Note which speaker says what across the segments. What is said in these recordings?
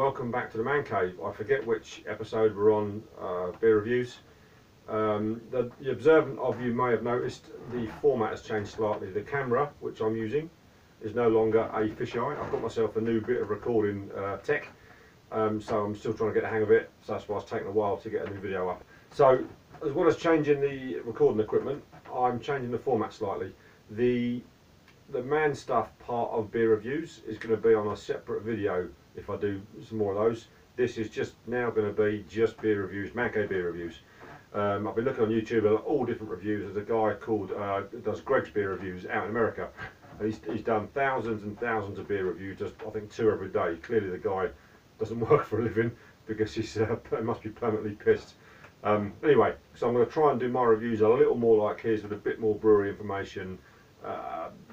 Speaker 1: welcome back to the Mancave. I forget which episode we're on, beer reviews. The observant of you may have noticed the format has changed slightly. The camera, which I'm using, is no longer a fisheye. I've got myself a new bit of recording tech, so I'm still trying to get the hang of it, so that's why it's taken a while to get a new video up. So, as well as changing the recording equipment, I'm changing the format slightly. The man stuff part of beer reviews is going to be on a separate video if I do some more of those. This is just now going to be just beer reviews, Mancave beer reviews. I've been looking on YouTube at all different reviews. There's a guy called does Greg's beer reviews out in America. He's done thousands and thousands of beer reviews, just I think 2 every day. Clearly the guy doesn't work for a living because he's must be permanently pissed. Anyway, so I'm going to try and do my reviews a little more like his, with a bit more brewery information,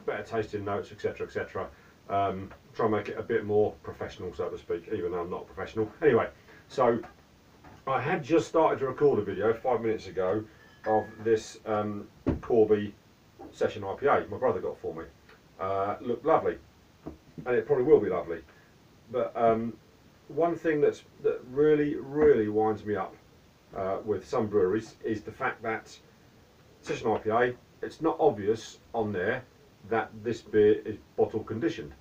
Speaker 1: better tasting notes, etc, etc. Try and make it a bit more professional, so to speak, even though I'm not a professional. Anyway, so I had just started to record a video 5 minutes ago of this Corby Session IPA my brother got for me. Looked lovely, and it probably will be lovely. But one thing that really winds me up with some breweries is the fact that Session IPA, it's not obvious on there that this beer is bottle conditioned.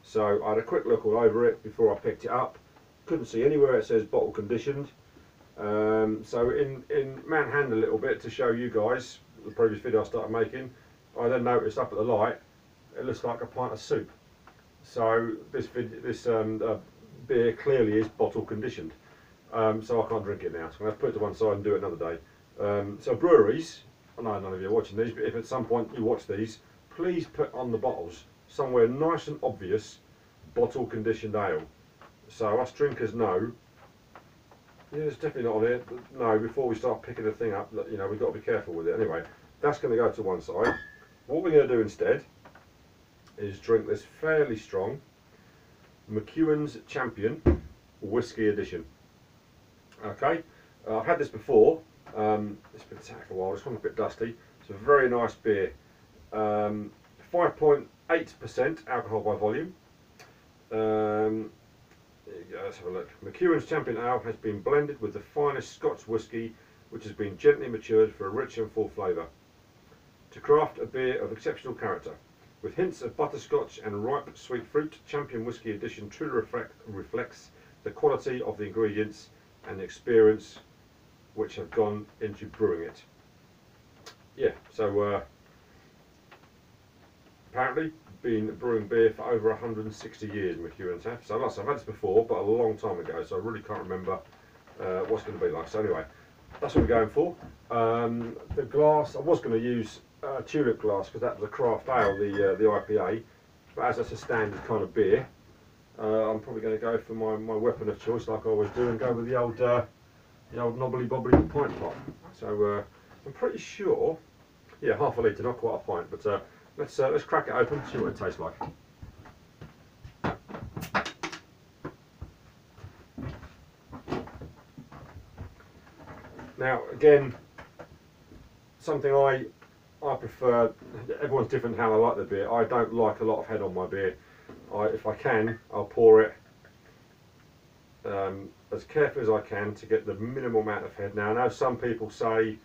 Speaker 1: So I had a quick look all over it before I picked it up. Couldn't see anywhere it says bottle conditioned. So in manhand a little bit to show you guys the previous video I started making, I then noticed up at the light it looks like a pint of soup. So this beer clearly is bottle conditioned. So I can't drink it now. So I'm going to put it to one side and do it another day. So breweries, I know none of you are watching these, but if at some point you watch these, please put on the bottles somewhere nice and obvious bottle conditioned ale. So us drinkers know. Yeah, it's definitely not on here. No, before we start picking the thing up, you know, we've got to be careful with it. Anyway, that's going to go to one side. What we're going to do instead is drink this fairly strong McEwnan's Champion Whiskey Edition. Okay, I've had this before. It's been sat for a while. This one's a bit dusty. It's a very nice beer. 5.8% alcohol by volume. There you go, let's have a look. McEwnan's Champion Ale has been blended with the finest Scotch whisky, which has been gently matured for a rich and full flavour, to craft a beer of exceptional character. With hints of butterscotch and ripe sweet fruit, Champion Whiskey Edition truly reflects the quality of the ingredients and the experience which have gone into brewing it. Yeah, so apparently been brewing beer for over 160 years, McEwnan's have. So I've had this before, but a long time ago, so I really can't remember what's going to be like. So anyway, that's what we're going for. The glass, I was going to use tulip glass because that was a craft ale, the IPA, but as that's a standard kind of beer, I'm probably going to go for my weapon of choice, like I always do, and go with the old knobbly bobbly pint pot. So I'm pretty sure, yeah, half a litre, not quite a pint, but let's crack it open, see what it tastes like. Now again, something I prefer. Everyone's different how they like the beer. I don't like a lot of head on my beer. If I can, I'll pour it as carefully as I can to get the minimal amount of head. Now I know some people say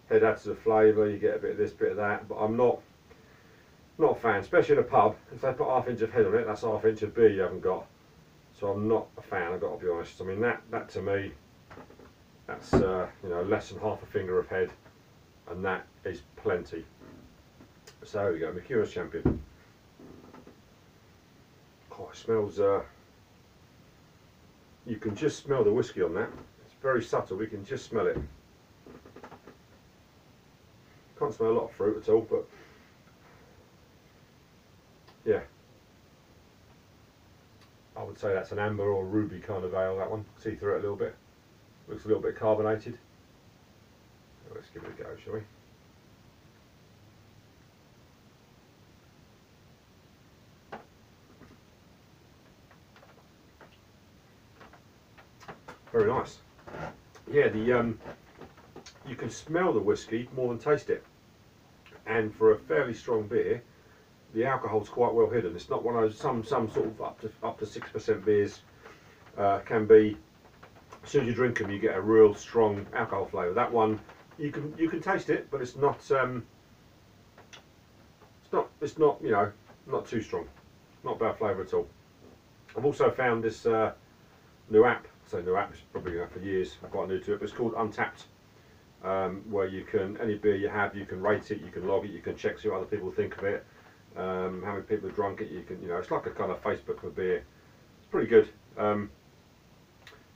Speaker 1: head adds to the flavour, you get a bit of this, bit of that, but I'm not a fan, especially in a pub. If they put ½ inch of head on it, that's ½ inch of beer you haven't got. So I'm not a fan, I've got to be honest. I mean that to me, that's you know, less than half a finger of head, and that is plenty. So there we go, McEwnan's Champion. Oh, it smells, you can just smell the whiskey on that. It's very subtle, we can just smell it. Can't smell a lot of fruit at all, but yeah, I would say that's an amber or ruby kind of ale, that one. See through it a little bit. Looks a little bit carbonated. Let's give it a go, shall we? Very nice. Yeah, you can smell the whiskey more than taste it. And for a fairly strong beer, the alcohol's quite well hidden. It's not one of those some sort of up to 6% beers can be, as soon as you drink them, you get a real strong alcohol flavour. That one, you can taste it, but it's not you know, not too strong. Not bad flavour at all. I've also found this new app. So new app, it's probably for years. I'm quite new to it, but it's called Untapped. Where you can, any beer you have, you can rate it, you can log it, you can check see what other people think of it, how many people have drunk it. You can, you know, it's like a kind of Facebook for beer. It's pretty good.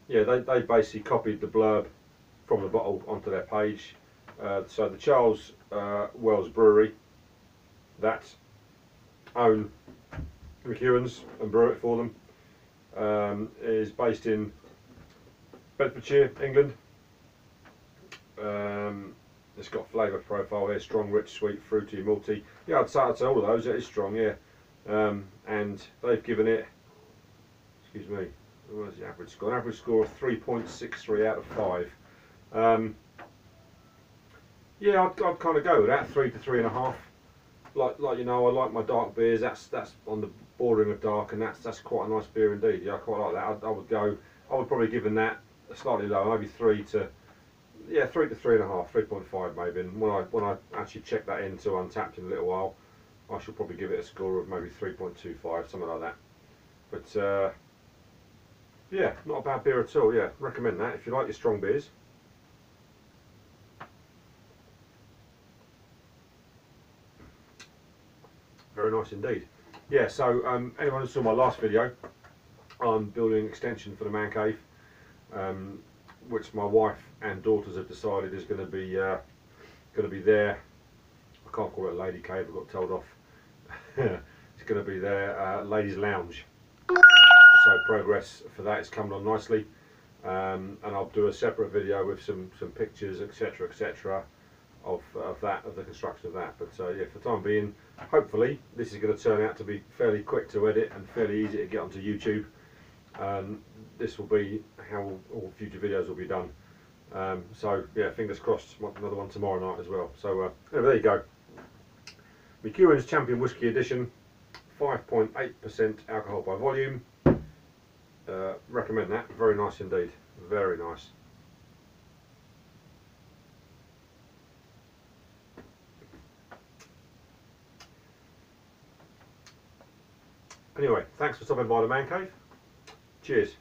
Speaker 1: Yeah, they basically copied the blurb from the bottle onto their page. So the Charles Wells Brewery, that own McEwnan's and brew it for them, is based in Bedfordshire, England. It's got flavour profile here: strong, rich, sweet, fruity, malty. Yeah, I'd say all of those. It is strong, yeah. And they've given it, excuse me, where's the average score? An average score of 3.63 out of 5. Yeah, I'd kind of go with that, 3 to 3.5. Like you know, I like my dark beers. That's on the bordering of dark, and that's quite a nice beer indeed. Yeah, I quite like that. I would probably give that a slightly lower, maybe 3 to 3.5, 3.5 maybe. And when I actually check that into Untapped in a little while, I shall probably give it a score of maybe 3.25, something like that. But yeah, not a bad beer at all. Yeah, recommend that if you like your strong beers. Very nice indeed. Yeah, so anyone who saw my last video, I'm building an extension for the man cave, which my wife and daughters have decided is going to be there. I can't call it a lady cave, I got told off. It's going to be their ladies' lounge. So progress for that is coming on nicely, and I'll do a separate video with some pictures, etc., etc., of the construction of that. But yeah, for the time being, hopefully this is going to turn out to be fairly quick to edit and fairly easy to get onto YouTube. This will be how all future videos will be done. So yeah, fingers crossed, another one tomorrow night as well. So there you go. McEwnan's Champion Whisky Edition, 5.8% alcohol by volume. Recommend that. Very nice indeed. Very nice. Anyway, thanks for stopping by the Man Cave. Cheers.